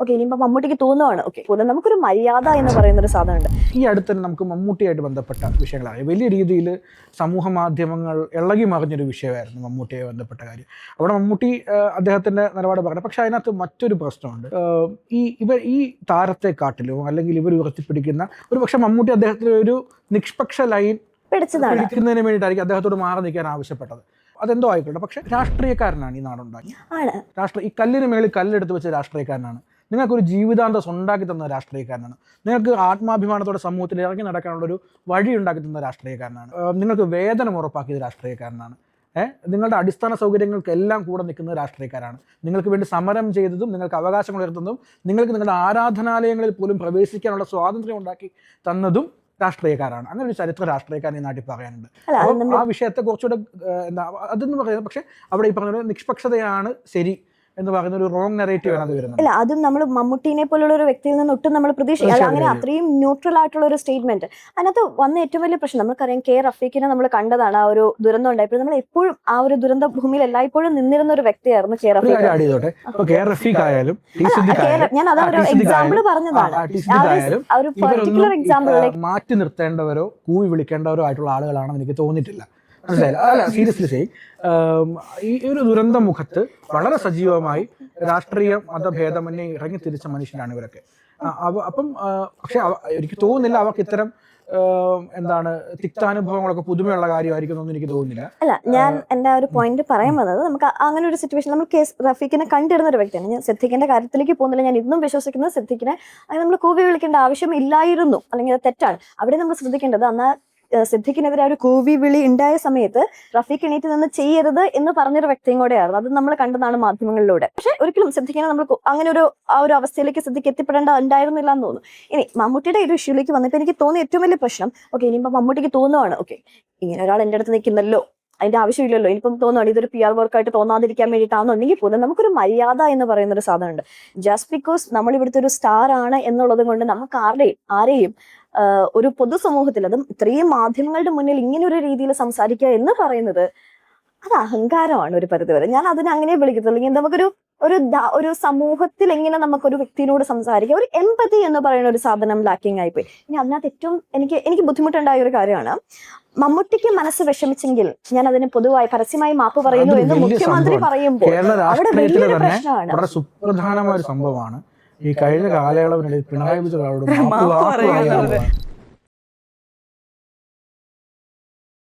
Okay, ഇനിയിപ്പോൾ മമ്മൂട്ടിക്ക് തോന്നുവാണ് okay നമുക്കൊരു മര്യാദ എന്ന് പറയുന്ന ഒരു സാധനമുണ്ട്. ഈ അടുത്ത് തന്നെ നമുക്ക് മമ്മൂട്ടിയായിട്ട് ബന്ധപ്പെട്ട വിഷയങ്ങളാണ് വലിയ രീതിയിൽ സമൂഹ മാധ്യമങ്ങൾ ഇളകി മറിഞ്ഞൊരു വിഷയമായിരുന്നു മമ്മൂട്ടിയെ ബന്ധപ്പെട്ട കാര്യം. അവിടെ മമ്മൂട്ടി അദ്ദേഹത്തിൻ്റെ നിലപാട് പറഞ്ഞു. പക്ഷെ അതിനകത്ത് മറ്റൊരു പ്രശ്നമുണ്ട്. ഈ താരത്തെക്കാട്ടിലും അല്ലെങ്കിൽ ഇവർ ഉയർത്തിപ്പിടിക്കുന്ന ഒരു പക്ഷെ മമ്മൂട്ടി അദ്ദേഹത്തിന് ഒരു നിഷ്പക്ഷ ലൈൻ പിടിക്കുന്നതിന് വേണ്ടിയിട്ടായിരിക്കും അദ്ദേഹത്തോട് മാറി നിൽക്കാൻ ആവശ്യപ്പെട്ടത്. അതെന്തോ ആയിക്കോട്ടെ, പക്ഷെ രാഷ്ട്രീയക്കാരനാണ് ഈ നാടുണ്ടാക്കി. ഈ കല്ലിന് മേളിൽ കല്ലെടുത്ത് വെച്ച രാഷ്ട്രീയക്കാരനാണ്. നിങ്ങൾക്കൊരു ജീവിതാന്തം ഉണ്ടാക്കി തന്ന രാഷ്ട്രീയക്കാരനാണ്. നിങ്ങൾക്ക് ആത്മാഭിമാനത്തോടെ സമൂഹത്തിൽ ഇറങ്ങി നടക്കാനുള്ളൊരു വഴി ഉണ്ടാക്കി തന്ന രാഷ്ട്രീയക്കാരനാണ്. നിങ്ങൾക്ക് വേതനം ഉറപ്പാക്കിയത് രാഷ്ട്രീയക്കാരനാണ്. നിങ്ങളുടെ അടിസ്ഥാന സൗകര്യങ്ങൾക്കെല്ലാം കൂടെ നിൽക്കുന്ന രാഷ്ട്രീയക്കാരാണ്. നിങ്ങൾക്ക് വേണ്ടി സമരം ചെയ്തതും നിങ്ങൾക്ക് അവകാശങ്ങൾ ഉയർത്തുന്നതും നിങ്ങൾക്ക് നിങ്ങളുടെ ആരാധനാലയങ്ങളിൽ പോലും പ്രവേശിക്കാനുള്ള സ്വാതന്ത്ര്യം ഉണ്ടാക്കി തന്നതും രാഷ്ട്രീയക്കാരാണ്. അങ്ങനെ ഒരു ചരിത്ര രാഷ്ട്രീയക്കാരൻ ഈ നാട്ടിൽ പറയാനുണ്ട്. ആ വിഷയത്തെ കുറച്ചുകൂടെ അതെന്ന് പറയുന്നത്, പക്ഷെ അവിടെ ഈ പറഞ്ഞ നിഷ്പക്ഷതയാണ് ശരി എന്ന് പറയുന്ന ഒരു റോങ് നെറേറ്റീവ് ആണ് അത് വരുന്നത്. അല്ല, അതും നമ്മൾ മമ്മൂട്ടിനെ പോലുള്ള ഒരു വ്യക്തിയിൽ നിന്ന് ഒട്ടും നമ്മൾ പ്രതീക്ഷിക്കുക അങ്ങനെ അത്രയും ന്യൂട്രൽ ആയിട്ടുള്ള ഒരു സ്റ്റേറ്റ്മെന്റ്. അതിനകത്ത് വന്ന ഏറ്റവും വലിയ പ്രശ്നം നമുക്കറിയാം, കെ റഫീഖിനെ നമ്മൾ കണ്ടതാണ്. ആ ഒരു ദുരന്തം ഉണ്ടായപ്പോൾ നമ്മൾ എപ്പോഴും ആ ഒരു ദുരന്ത ഭൂമിയിൽ എല്ലായ്പ്പോഴും നിന്നിരുന്ന ഒരു വ്യക്തിയായിരുന്നു കെ റഫീഖ്. ഞാൻ അതൊരു എക്സാമ്പിൾ പറഞ്ഞതാണ്. ഒരു പർട്ടിക്കുലർ എക്സാമ്പിളിലേക്ക് മാറ്റി നിർത്തേണ്ടവരോ കൂവി വിളിക്കേണ്ടവരോ ആയിട്ടുള്ള ആളുകളാണെന്ന് എനിക്ക് തോന്നിയിട്ടില്ല. അല്ല, സീരിയസ്ലി ഈ ഒരു ദുരന്ത മുഖത്ത് വളരെ സജീവമായി രാഷ്ട്രീയ മതഭേദമന്യേ ഇറങ്ങി തിരിച്ച മനുഷ്യരാണ് ഇവരൊക്കെ. അപ്പം പക്ഷെ എനിക്ക് തോന്നുന്നില്ല അവർക്ക് ഇത്തരം തിക്താനുഭവങ്ങളൊക്കെ പുതുമയുള്ള കാര്യമായിരിക്കും എന്നൊന്നും എനിക്ക് തോന്നുന്നില്ല. അല്ല, ഞാൻ എൻ്റെ ഒരു പോയിന്റ് പറയാൻ വന്നത്, നമുക്ക് അങ്ങനെ ഒരു സിറ്റുവേഷൻ നമ്മൾ കെ റഫീഖിനെ കണ്ടിരുന്ന ഒരു വ്യക്തിയാണ്. ഞാൻ സിദ്ദിഖിന്റെ കാര്യത്തിലേക്ക് പോകുന്നില്ല. ഞാൻ ഇന്നും വിശ്വസിക്കുന്നത് സിദ്ദിഖിനെ നമ്മൾ കൂവി വിളിക്കേണ്ട ആവശ്യം ഇല്ലായിരുന്നു, അല്ലെങ്കിൽ അത് തെറ്റാണ്. അവിടെ നമ്മൾ ശ്രദ്ധിക്കേണ്ടത്, അന്ന് സിദ്ദിഖിനെതിരെ ഒരു കൂവി വിളി ഉണ്ടായ സമയത്ത് റഫീഖ് എണീറ്റ് നിന്ന് ചെയ്യരുത് എന്ന് പറഞ്ഞൊരു വ്യക്തിയും കൂടെയായിരുന്നു. അത് നമ്മൾ കണ്ടതാണ് മാധ്യമങ്ങളിലൂടെ. പക്ഷെ ഒരിക്കലും സിദ്ദിഖിനെ നമ്മൾ അങ്ങനെ ആ ഒരു അവസ്ഥയിലേക്ക് സിദ്ദിഖ് എത്തിപ്പെടേണ്ട ഉണ്ടായിരുന്നില്ല എന്ന് തോന്നുന്നു. ഇനി മമ്മൂട്ടിയുടെ ഒരു ഇഷ്യൂലേക്ക് വന്നപ്പോൾ എനിക്ക് തോന്നിയ ഏറ്റവും വലിയ പ്രശ്നം, ഓക്കെ ഇനിയിപ്പോൾ മമ്മൂട്ടിക്ക് തോന്നുവാണ് ഓക്കെ ഇങ്ങനെ ഒരാൾ എൻ്റെ അടുത്ത് നിൽക്കുന്നല്ലോ, അതിന്റെ ആവശ്യമില്ലല്ലോ, ഇനിയിപ്പം തോന്നുവാണ് ഇതൊരു PR വർക്കായിട്ട് തോന്നാതിരിക്കാൻ വേണ്ടിയിട്ടാണെന്നുണ്ടെങ്കിൽ പോലും നമുക്കൊരു മര്യാദ എന്ന് പറയുന്ന ഒരു സാധനമുണ്ട്. ജസ്റ്റ് ബിക്കോസ് നമ്മൾ ഇവിടുത്തെ ഒരു സ്റ്റാർ ആണ് എന്നുള്ളത് കൊണ്ട് നമുക്ക് ആരെയും ഒരു പൊതുസമൂഹത്തിൽ, അതും ഇത്രയും മാധ്യമങ്ങളുടെ മുന്നിൽ ഇങ്ങനെ ഒരു രീതിയിൽ സംസാരിക്കുക എന്ന് പറയുന്നത് അത് അഹങ്കാരമാണ് ഒരു പരിധിവരെ. ഞാൻ അതിനെ അങ്ങനെ വിളിക്കത്തുള്ളൂ. ഇങ്ങനെ നമുക്കൊരു ഒരു സമൂഹത്തിൽ എങ്ങനെ നമുക്കൊരു വ്യക്തിയോട് സംസാരിക്കാം, ഒരു എമ്പതി എന്ന് പറയുന്ന ഒരു സാധനം ലാക്കിങ് ആയിപ്പോയി. ഇനി അതിനകത്ത് ഏറ്റവും എനിക്ക് ബുദ്ധിമുട്ടുണ്ടായ ഒരു കാര്യമാണ്, മമ്മൂട്ടിക്ക് മനസ്സ് വിഷമിച്ചെങ്കിൽ ഞാൻ അതിന് പൊതുവായി പരസ്യമായി മാപ്പ് പറയുന്നു എന്ന് മുഖ്യമന്ത്രി പറയുമ്പോൾ അവിടെ വലിയൊരു പ്രശ്നമാണ്. വളരെ സുപ്രധാനമായ ഒരു സംഭവമാണ് ഈ കഴിഞ്ഞ കാലയളവിനിടയിൽ പിണറായി വിജയനോട്